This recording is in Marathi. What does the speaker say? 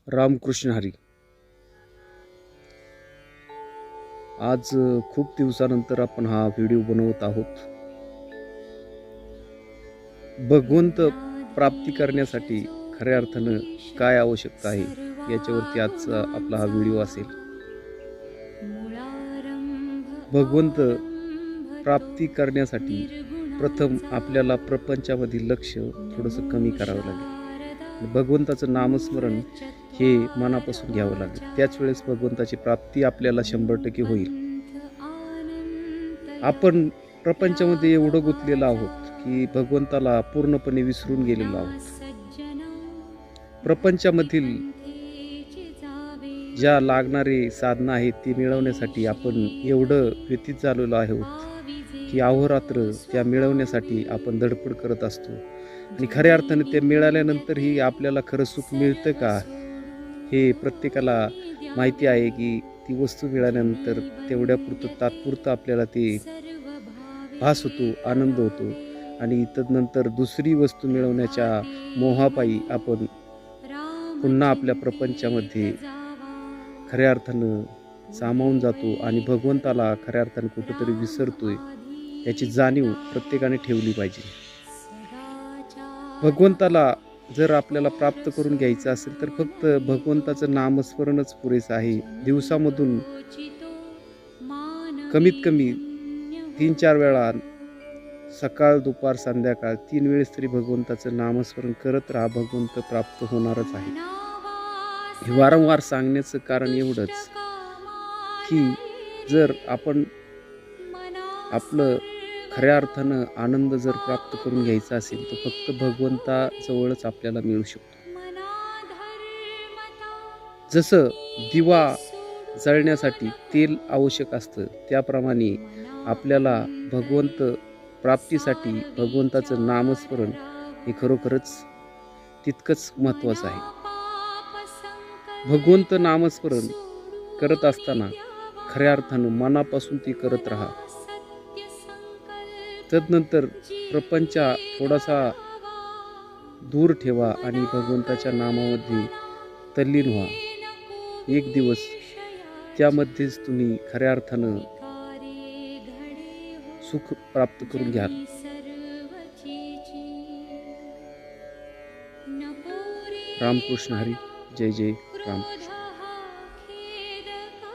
रामकृष्ण हरी. आज खूप दिवसानंतर आपण हा व्हिडिओ बनवत आहोत. भगवंत प्राप्ती करण्यासाठी खऱ्या अर्थानं काय आवश्यकता आहे याच्यावरती आजचा आपला हा व्हिडिओ असेल. भगवंत प्राप्ती करण्यासाठी प्रथम आपल्याला प्रपंचामधील लक्ष थोडंसं कमी करावं लागेल. भगवंताचं नामस्मरण हे मनापासून घ्यावं लागेल. त्याच वेळेस भगवंताची प्राप्ती आपल्याला 100% होईल. आपण प्रपंचामध्ये एवढं गुंतलेलो आहोत की भगवंताला पूर्णपणे विसरून गेलेलो आहोत. प्रपंचामधील ज्या लागणारे साधनं आहेत ती मिळवण्यासाठी आपण एवढं व्यतीत झालेलो आहोत की अहोरात्र त्या मिळवण्यासाठी आपण धडपड करत असतो. आणि खऱ्या अर्थाने ते मिळाल्यानंतरही आपल्याला खरं सुख मिळतं का हे प्रत्येकाला माहिती आहे की ती वस्तू मिळाल्यानंतर तेवढ्यापुरतं तात्पुरतं आपल्याला ते भास होतो, आनंद होतो आणि तदनंतर दुसरी वस्तू मिळवण्याच्या मोहापायी आपण पुन्हा आपल्या प्रपंचामध्ये खऱ्या अर्थानं सामावून जातो आणि भगवंताला खऱ्या अर्थानं कुठंतरी विसरतोय याची जाणीव प्रत्येकाने ठेवली पाहिजे. भगवंताला जर आपल्याला प्राप्त करून घ्यायचं असेल तर फक्त भगवंताचं नामस्मरणच पुरेसं आहे. दिवसामधून कमीत कमी 3-4 वेळा सकाळ, दुपार, संध्याकाळ 3 वेळेस तरी भगवंताचं नामस्मरण करत राहा. भगवंत प्राप्त होणारच आहे. हे वारंवार सांगण्याचं कारण एवढंच की जर आपण आपलं खऱ्या अर्थानं आनंद जर प्राप्त करून घ्यायचा असेल तर फक्त भगवंताजवळच आपल्याला मिळू शकतो. जसं दिवा जळण्यासाठी तेल आवश्यक असतं त्याप्रमाणे आपल्याला भगवंत प्राप्तीसाठी भगवंताचं नामस्मरण हे खरोखरच तितकंच महत्त्वाचं आहे. भगवंत नामस्मरण करत असताना खऱ्या अर्थानं मनापासून ती करत राहा. तदनंतर प्रपंच थोडासा दूर ठेवा आणि भगवंताच्या नामामध्ये तल्लीन व्हा. एक दिवस त्यामध्येच तुम्ही खऱ्या अर्थानं सुख प्राप्त करून घ्याल. रामकृष्ण हरी. जय जय राम.